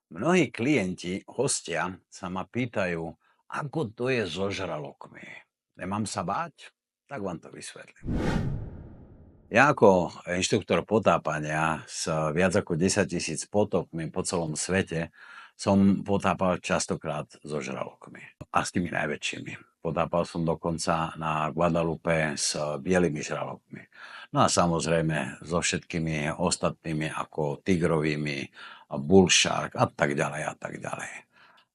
Mnohí klienti, hostia sa ma pýtajú, ako to je so žralokmi. Nemám sa báť? Tak vám to vysvetlím. Ja ako inštruktor potápania s viac ako 10 000 potopmi po celom svete som potápal častokrát so žralokmi. A s tými najväčšími. Potápal som dokonca na Guadalupe s bielými žralokmi. No a samozrejme so všetkými ostatnými ako tigrovými, bull shark a tak ďalej a tak ďalej.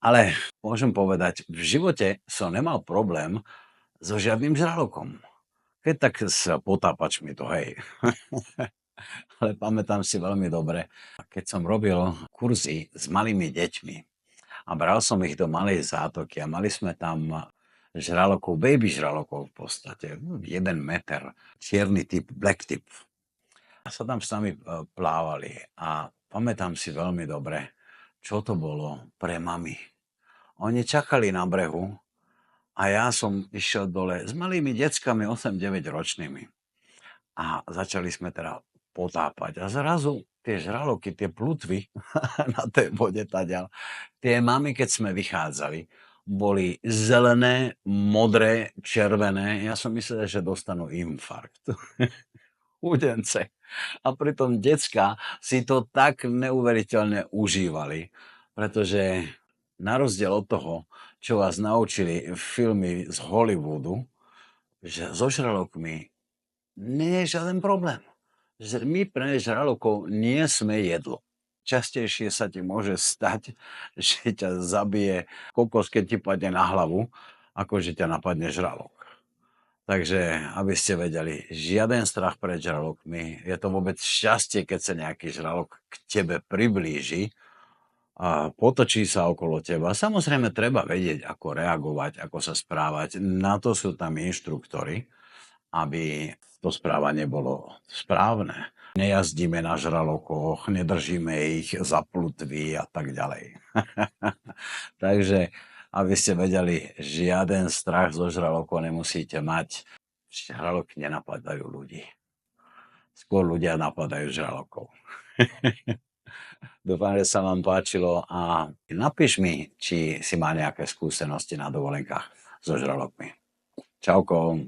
Ale môžem povedať, v živote som nemal problém so žiadnym žralokom. Keď tak s potápačmi to hej. Ale pamätám si veľmi dobre, keď som robil kurzy s malými deťmi a bral som ich do malej zátoky a mali sme tam žralokov, baby žralokov v podstate, 1 meter, čierny typ, black tip. A sa tam s nami plávali a pamätám si veľmi dobre, čo to bolo pre mami. Oni čakali na brehu a ja som išiel dole s malými deckami, 8-9 ročnými. A začali sme teda potápať. A zrazu tie žraloky, tie plutvy na tej vode taďal, tie mamy, keď sme vychádzali, boli zelené, modré, červené. Ja som myslel, že dostanú infarkt. Udence. A pritom decká si to tak neuveriteľne užívali, pretože na rozdiel od toho, čo vás naučili filmy z Hollywoodu, že so žralokmi nie je žiaden problém. My pre žralokov nie sme jedlo. Častejšie sa ti môže stať, že ťa zabije kokos, keď ti padne na hlavu, ako že ťa napadne žralok. Takže, aby ste vedeli, žiaden strach pred žralokmi. Je to vôbec šťastie, keď sa nejaký žralok k tebe priblíži a potočí sa okolo teba. Samozrejme, treba vedieť, ako reagovať, ako sa správať. Na to sú tam inštruktori, aby to správanie bolo správne. Nejazdíme na žralokoch, nedržíme ich za plutvy a tak ďalej. Takže, aby ste vedeli, žiaden strach zo žralokov nemusíte mať. Žraloky nenapadajú ľudí. Skôr ľudia napadajú žralokov. Dúfam, že sa vám páčilo a napíš mi, či si má nejaké skúsenosti na dovolenkách so žralokmi. Čauko.